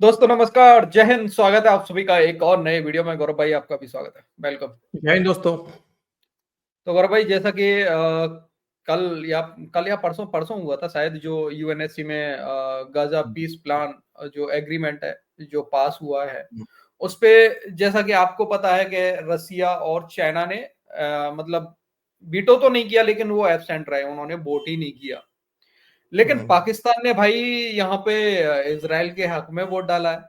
दोस्तों नमस्कार, जय हिंद। स्वागत है आप सभी का एक और नए वीडियो में। गौरव भाई आपका भी स्वागत है, वेलकम। जय हिंद दोस्तों। तो गौरव भाई जैसा कि कल या परसों परसों हुआ था शायद, जो यूएनएससी में गाजा पीस प्लान जो एग्रीमेंट है जो पास हुआ है, उस पे जैसा कि आपको पता है कि रसिया और चाइना ने मतलब वीटो तो नहीं किया, लेकिन वो एब्सेंट रहे, उन्होंने वोट ही नहीं किया। लेकिन पाकिस्तान ने भाई यहाँ पे इजराइल के हक में वोट डाला है।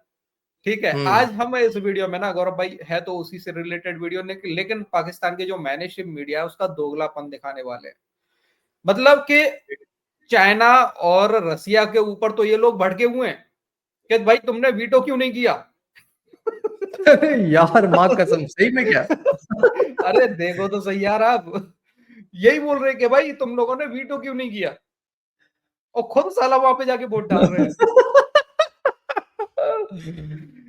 ठीक है, आज हम इस वीडियो में ना गौरव भाई है तो उसी से रिलेटेड वीडियो, लेकिन पाकिस्तान के जो मैनेस्ट्रीम मीडिया है उसका दोगलापन दिखाने वाले हैं। मतलब कि चाइना और रसिया के ऊपर तो ये लोग भड़के हुए हैं कि भाई तुमने वीटो क्यों नहीं किया। यार माँ कसम, सही में क्या? अरे देखो तो सही यार, आप यही बोल रहे कि भाई तुम लोगों ने वीटो क्यों नहीं किया, और खुद साला वहां पे जाके वोट डाल रहे हैं।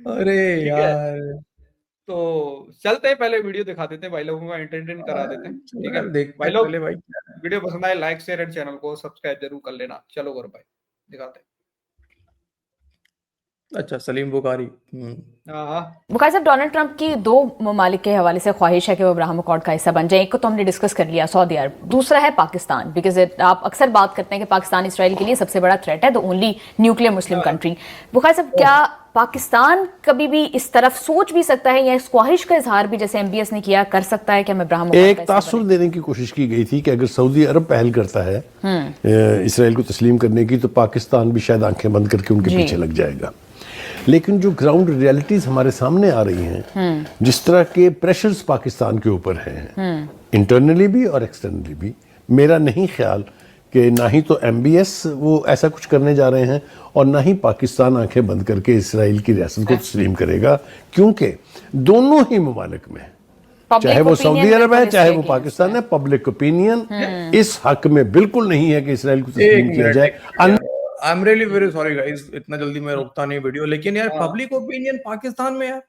अरे ठीक है, यार, तो चलते हैं, पहले वीडियो दिखा देते हैं भाई लोगों का, एंटरटेन करा देते हैं। चलो ठीक है यार, देखते भाई हैं लोग, पहले भाई क्या है। वीडियो पसंद आए लाइक शेयर एंड चैनल को सब्सक्राइब जरूर कर लेना। चलो गौरव भाई दिखाते हैं। अच्छा, सलीम बुखारी। हाँ हाँ। बुखारी साहब, डोनाल्ड ट्रंप की दो ममालिक के हवाले से ख्वाहिश है कि वो अब्राहम अकॉर्ड का हिस्सा बन जाए। एक को तो हमने डिस्कस कर लिया, सऊदी अरब। दूसरा है पाकिस्तान, बिकॉज आप अक्सर बात करते हैं कि पाकिस्तान इसराइल के लिए सबसे बड़ा थ्रेट है, the only nuclear Muslim country. Bukhari साहब, क्या पाकिस्तान कभी भी इस तरफ सोच भी सकता है या इस ख्वाहिश का इजहार भी, जैसे एमबीएस ने किया, कर सकता है कि हम अब्राहम अकॉर्ड एक तासुर देने की कोशिश की गई थी कि अगर सऊदी अरब पहल करता है इसराइल को तस्लीम करने की, तो पाकिस्तान भी शायद आंखें बंद करके उनके पीछे लग जाएगा। लेकिन जो ग्राउंड रियलिटीज हमारे सामने आ रही हैं, जिस तरह के प्रेशर्स पाकिस्तान के ऊपर हैं, इंटरनली भी और एक्सटर्नली भी, मेरा नहीं ख्याल कि ना ही तो एमबीएस वो ऐसा कुछ करने जा रहे हैं और ना ही पाकिस्तान आंखें बंद करके इसराइल की रियासत को तस्लीम करेगा, क्योंकि दोनों ही ममालिक में, चाहे वो सऊदी अरब है चाहे वो पाकिस्तान है, पब्लिक ओपिनियन इस हक में बिल्कुल नहीं है कि इसराइल को तस्लीम किया जाए। I am really very sorry guys, इतना जल्दी मैं रोकता नहीं वीडियो, लेकिन यार पब्लिक ओपिनियन पाकिस्तान में यार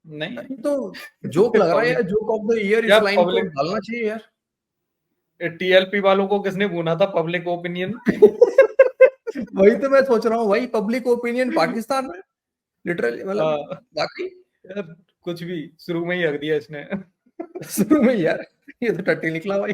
नहीं तो जोक लग रहा है यार। जोक ऑफ द ईयर इस लाइन को डालना चाहिए यार। टीएलपी वालों को किसने भूना था पब्लिक ओपिनियन। वही तो मैं सोच रहा हूँ, वही पब्लिक ओपिनियन पाकिस्तान में लिटरली, मतलब बाकी यार कुछ भी शुरू में ही रख दिया इसने। शुरू में यार ये तो टट्टी निकला भाई।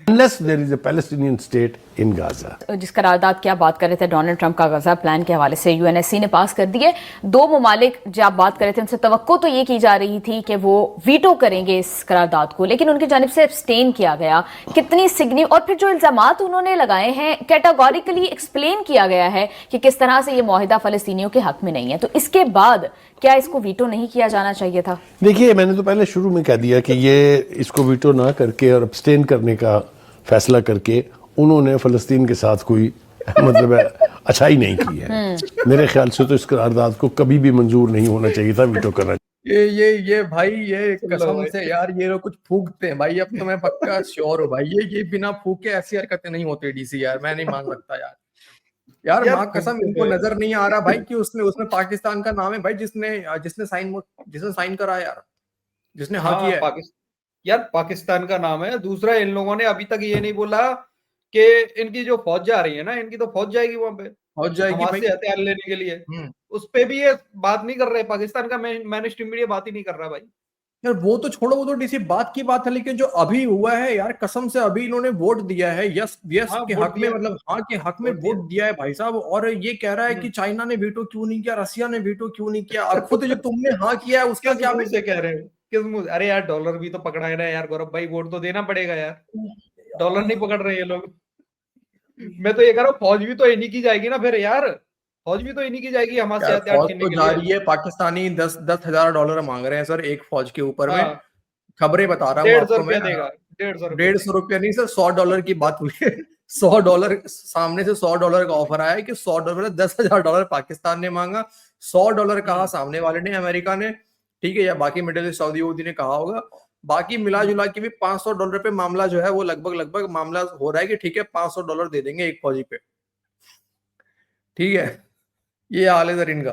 Unless there is a Palestinian state in Gaza. जिस करारदाद की आप बात कर रहे थे, डोनाल्ड ट्रंप का गजा प्लान के हवाले से यूएनएससी ने पास कर दी है। दो ममालिक जो आप बात कर रहे थे उनसे तवक्को तो ये की जा रही थी कि वो वीटो करेंगे इस करारदाद को, लेकिन उनकी जानिब से एब्सटेन किया गया। कितनी सिग्नी, और फिर जो इल्जामात उन्होंने लगाए हैं, कैटेगोरिकली एक्सप्लेन किया गया है कि किस तरह से ये मुआहिदा फलस्तीनियों के हक में नहीं है। तो इसके बाद क्या इसको वीटो नहीं किया जाना चाहिए था? देखिए, मैंने तो पहले शुरू में कह दिया कि ये इसको वीटो ना करके और अब्सटेन करने का फैसला करके उन्होंने फलस्तीन के साथ कोई मतलब अच्छाई नहीं की है। मेरे ख्याल से तो इस करारदाद को कभी भी मंजूर नहीं होना चाहिए था, वीटो करना। ये भाई, ये कसम से यार, ये लोग कुछ फूकते हैं भाई। अब तो मैं पक्का श्योर हूँ भाई, ये बिना फूके ऐसी हरकतें नहीं होती डीसी यार। मैं नहीं मान सकता यार माँ कसम, इनको नजर नहीं आ रहा भाई कि उसमें पाकिस्तान का नाम है भाई, जिसने साइन करा यार, जिसने हाँ किया। यार पाकिस्तान का नाम है। दूसरा, इन लोगों ने अभी तक ये नहीं बोला कि इनकी जो फौज जा रही है ना, इनकी तो फौज जाएगी वहां पे, फौज जाएगी हमारे से हथियार लेने के लिए। उस पे भी ये बात नहीं कर रहे। पाकिस्तान का मैनेस्ट्रीम मीडिया बात ही नहीं कर रहा भाई। यार वो तो छोड़ो, वो तो डीसी बात की बात है, लेकिन जो अभी हुआ है यार, कसम से अभी इन्होंने वोट दिया है यस के हक में, मतलब हाँ के हक में वोट दिया है भाई साहब। और ये कह रहा है कि चाइना ने वीटो क्यों नहीं किया, रसिया ने वीटो क्यों नहीं किया, और खुद जो तुमने हाँ किया है उसका क्या मुझसे कह रहे हो? किस मुंह? अरे यार डॉलर भी तो पकड़ा है ना यार गौरव भाई, वोट तो देना पड़ेगा यार। डॉलर नहीं पकड़ रहे ये लोग। मैं तो ये कह रहा हूँ, फौज भी तो इन्हीं की जाएगी ना फिर यार। फौज भी तो इन्हीं की जाएगी हमारे से हथियार छीनने के लिए। पाकिस्तानी $10,000 मांग रहे हैं सर एक फौज के ऊपर में। खबरें बता रहा हूँ आपको मैं। 150 रुपया नहीं सर, $100 की बात हुई है। $100 सामने से $100 का ऑफर आया है कि $100, $10,000 पाकिस्तान ने मांगा। $100 कहा सामने वाले ने, अमेरिका ने, ठीक है, या बाकी मिडिल ईस्ट सऊदी वूदी ने कहा होगा। बाकी मिला जुला के भी $500 पे मामला जो है वो लगभग मामला हो रहा है कि ठीक है $500 दे देंगे एक फौजी पे। ठीक है, ये हाल है सर इनका।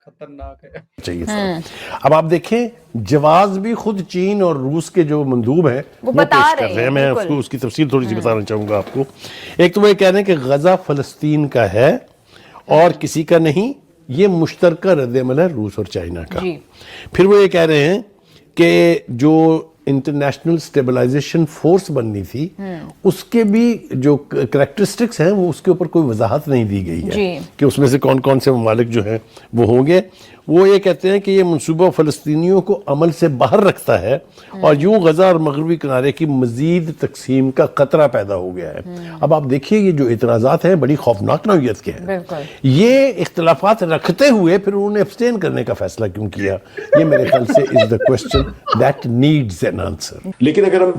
खतरनाक है। चाहिए सर। अब आप देखें, जवाब भी खुद चीन और रूस के जो मंदूब हैं वो पेश कर रहे हैं। मैं उसकी तफसील थोड़ी सी बताना चाहूंगा आपको। एक तो वो कह रहे हैं कि गजा फलस्तीन का है और किसी का नहीं, ये मुश्तरका रद्द-ए-अमल है रूस और चाइना का। जी। फिर वो ये कह रहे हैं कि जो इंटरनेशनल स्टेबलाइजेशन फोर्स बननी थी उसके भी जो करैक्टरिस्टिक्स हैं वो उसके ऊपर कोई वजाहत नहीं दी गई है कि उसमें से कौन कौन से ममालिक जो हैं वो होंगे। वो ये कहते हैं कि ये मंसूबा फ़लस्तीनियों को अमल से बाहर रखता है और यूं गजा और मगरबी किनारे की मजीद तकसीम का खतरा पैदा हो गया है। अब आप देखिए ये जो इतराज़ात हैं बड़ी खौफनाक नौइयत के हैं। ये इख्तलाफात रखते हुए फिर उन्होंने अब्सटेन करने का फैसला क्यों किया, ये मेरे ख्याल से is the question that needs an answer. लेकिन अगर हम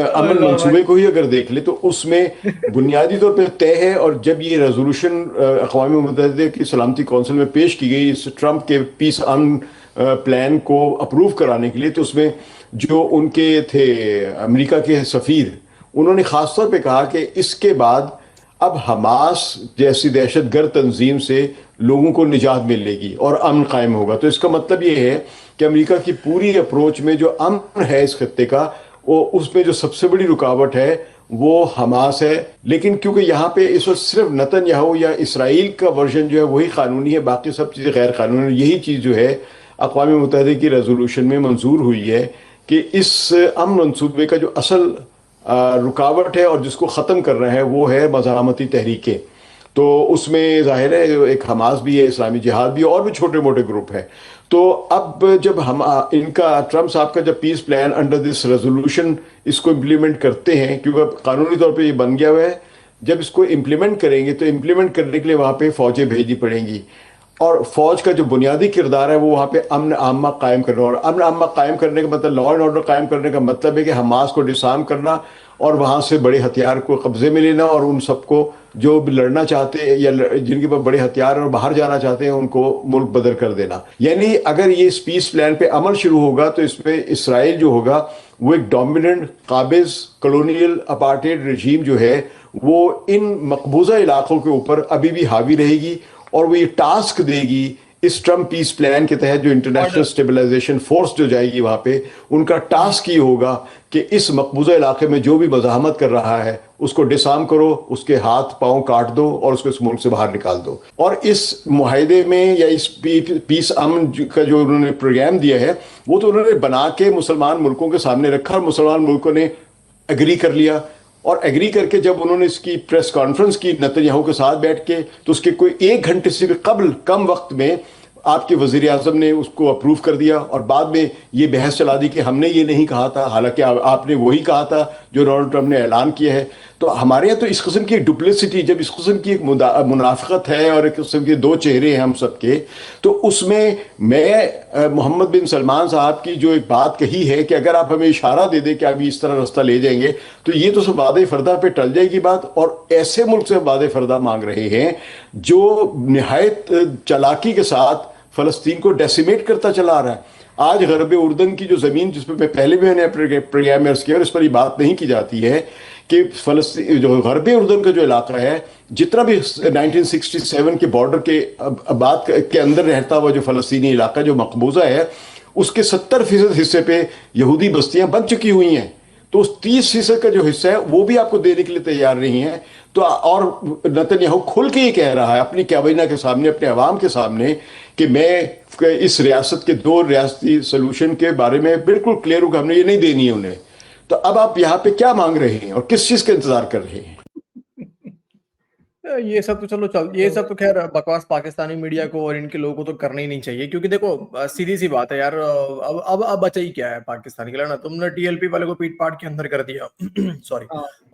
अमन मंसूबे को ही अगर देख ले तो उसमें बुनियादी तौर पर तय है, और जब ये रेजोल्यूशन अक़वाम मुत्तहिदा की सलामती कौंसिल में पेश की गई इस ट्रंप के पीस अमन प्लान को अप्रूव कराने के लिए, तो उसमें जो उनके थे अमेरिका के सफ़ीर, उन्होंने ख़ास तौर पे कहा कि इसके बाद अब हमास जैसी दहशतगर्द तंजीम से लोगों को निजात मिलेगी और अमन कायम होगा। तो इसका मतलब ये है कि अमेरिका की पूरी अप्रोच में जो अमन है इस खत्ते का, वो उसमें जो सबसे बड़ी रुकावट है वो हमास है। लेकिन क्योंकि यहाँ पे इस वक्त सिर्फ नेतन्याहू या इसराइल का वर्जन जो है वही कानूनी है, बाकी सब चीज़ें गैर कानूनी, यही चीज़ जो है अक़वाम मुत्तहिदा की रेजोल्यूशन में मंजूर हुई है कि इस अमन मंसूबे का जो असल रुकावट है और जिसको ख़त्म करना है वो है मज़ाहमती तहरीकें। तो उसमें जाहिर है एक हमास भी है, इस्लामी जिहाद भी है, और भी छोटे मोटे ग्रुप हैं। तो अब जब हम इनका ट्रम्प साहब का जब peace plan under this resolution इसको इम्प्लीमेंट करते हैं, क्योंकि अब कानूनी तौर पे ये बन गया हुआ है, जब इसको इम्प्लीमेंट करेंगे तो इम्प्लीमेंट करने के लिए वहाँ पे फ़ौजें भेजनी पड़ेंगी, और फ़ौज का जो बुनियादी किरदार है वो वहाँ पे अमन आमा कायम करना। और अमन आमा कायम करने का मतलब, लॉ एंड ऑर्डर कायम करने का मतलब है कि हमास को डिसार्म करना और वहाँ से बड़े हथियार को कब्जे में लेना, और उन सबको जो भी लड़ना चाहते हैं या जिनके पास बड़े हथियार और बाहर जाना चाहते हैं उनको मुल्क बदर कर देना। यानी अगर ये इस पीस प्लान पे अमल शुरू होगा तो इसमें इसराइल जो होगा वो एक डोमिनेंट काबिज कॉलोनियल अपार्टेड रजीम जो है वो इन मकबूजा इलाकों के ऊपर अभी भी हावी रहेगी, और वो ये टास्क देगी इस ट्रम्प पीस प्लान के तहत जो इंटरनेशनल स्टेबलाइजेशन फोर्स जो जाएगी वहां पे, उनका टास्क ये होगा कि इस मकबूजा इलाके में जो भी मज़ाहमत कर रहा है उसको डिसार्म करो, उसके हाथ पांव काट दो और उसको इस मुल्क से बाहर निकाल दो। और इस मुआहदे में या इस पीस अमन का जो उन्होंने प्रोग्राम दिया है वो तो उन्होंने बना के मुसलमान मुल्कों के सामने रखा, और मुसलमान मुल्कों ने एग्री कर लिया। और एग्री करके जब उन्होंने इसकी प्रेस कॉन्फ्रेंस की नेतन्याहू के साथ बैठ के, तो उसके कोई 1 घंटे से भी कबल कम वक्त में आपके वज़ीर आज़म ने उसको अप्रूव कर दिया, और बाद में ये बहस चला दी कि हमने ये नहीं कहा था, हालांकि आपने वही कहा था जो डोनाल्ड ट्रंप ने ऐलान किया है। तो हमारे यहाँ तो इस किस्म की डुप्लिसिटी, जब इस किस्म की एक मुनाफिकत है और एक किस्म के दो चेहरे हैं हम सबके, तो उसमें मैं मोहम्मद बिन सलमान साहब की जो एक बात कही है कि अगर आप हमें इशारा दे दें कि अभी इस तरह रास्ता ले जाएंगे तो ये तो सब वादे फरदा पे टल जाएगी बात। और ऐसे मुल्क से वादे फरदा मांग रहे हैं जो निहायत चालाकी के साथ फ़लस्तीन को डेसिमेट करता चला रहा है। आज गरब उर्दन की जो ज़मीन, जिस पर पहले भी मैंने प्रोग्राम में अर्ज़ किया और इस पर ये बात नहीं की जाती है कि फ़लस्तीन जो गरब उर्दन का जो इलाका है, जितना भी 1967 के बॉर्डर के बाद के अंदर रहता हुआ जो फ़लस्तीनी इलाका जो मकबूजा है, उसके 70% हिस्से पे यहूदी बस्तियां बन चुकी हुई हैं। तो उस 30% का जो हिस्सा है वो भी आपको देने के लिए तैयार नहीं है। तो और नेतन्याहू खुल के ये कह रहा है अपनी काबीना के सामने, अपने अवाम के सामने, कि मैं इस रियासत के 2 रियासती सोल्यूशन के बारे में बिल्कुल क्लियर हूं कि हमने ये नहीं देनी है उन्हें। तो अब आप यहाँ पे क्या मांग रहे हैं और किस चीज का इंतजार कर रहे हैं? ये सब तो चलो ये सब तो खैर बकवास पाकिस्तानी मीडिया को और इनके लोगों को तो करना ही नहीं चाहिए, क्योंकि देखो सीधी सी बात है यार, अब बचा ही क्या है पाकिस्तान के लिए ना। तुमने टीएलपी वाले को पीट पाट के अंदर कर दिया सॉरी,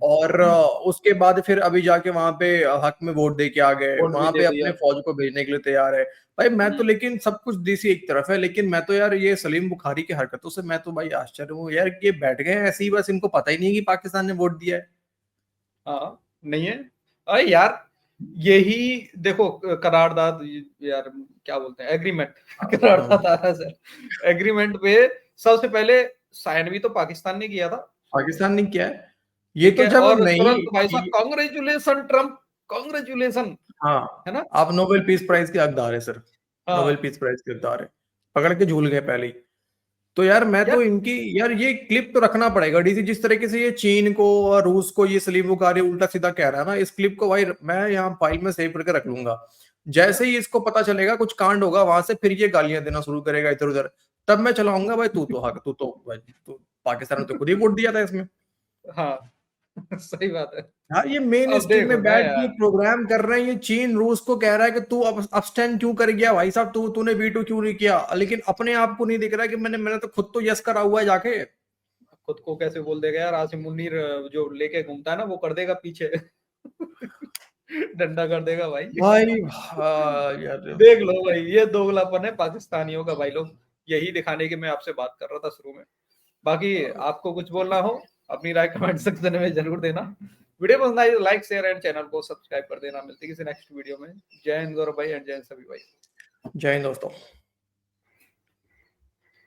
और उसके बाद फिर अभी जाके वहां पे हक में वोट दे के आ गए, वहां पे अपने फौज को भेजने के लिए तैयार है भाई। मैं तो लेकिन सब कुछ देसी एक तरफ है, लेकिन मैं तो यार ये सलीम बुखारी की हरकतों से मैं तो भाई आश्चर्य हूँ यार, ये बैठ गए ऐसे ही, बस इनको पता ही नहीं कि पाकिस्तान ने वोट दिया है। नहीं है अरे यार, यही देखो करारदाद, यार क्या बोलते हैं, एग्रीमेंट, करारदाद आ रहा है सर। एग्रीमेंट पे सबसे पहले साइन भी तो पाकिस्तान ने किया था, पाकिस्तान ने किया है ये तो जब और नहीं भाई साहब कांग्रेचुलेशन ट्रम्प, कांग्रेचुलेशन। हाँ है ना, आप नोबेल पीस प्राइज के हकदार है सर, नोबेल पीस प्राइज के हकदार है, पकड़ के झूल गए पहले ही। तो यार मैं तो इनकी यार ये क्लिप तो रखना पड़ेगा डीसी, जिस तरीके से ये चीन को और रूस को ये सलीम बुखारी उल्टा सीधा कह रहा है ना, इस क्लिप को भाई मैं यहाँ फाइल में सेव करके रख लूंगा। जैसे ही इसको पता चलेगा कुछ कांड होगा वहां से, फिर ये गालियां देना शुरू करेगा इधर उधर, तब मैं चलाऊंगा भाई तू तो भाई तू पाकिस्तान ने तो खुद ही वोट दिया था इसमें। हाँ सही बात है। हाँ, ये मेन स्ट्रीम में बैठ के प्रोग्राम कर रहे हैं, ये चीन रूस को कह रहा है कि तू अब्सटेंड क्यों कर गया भाई साहब, तूने वीटो क्यों नहीं किया, लेकिन अपने आप को नहीं दिख रहा कि मैंने तो खुद तो यस करा हुआ है जाके। खुद को कैसे बोल देगा यार, आसिम मुन्नीर जो लेके घूमता है ना वो कर देगा पीछे डंडा कर देगा भाई यार देख लो भाई, ये दोगलापन है पाकिस्तानियों का भाई लोग, यही दिखाने की मैं आपसे बात कर रहा था शुरू में। बाकी आपको कुछ बोलना हो अपनी राय कमेंट सेक्शन में जरूर देना। वीडियो पसंद आई तो लाइक शेयर एंड चैनल को सब्सक्राइब कर देना। मिलते किसी नेक्स्ट वीडियो में। जय हिंद गौरव भाई एंड जय हिंद सभी भाई। जय हिंद दोस्तों।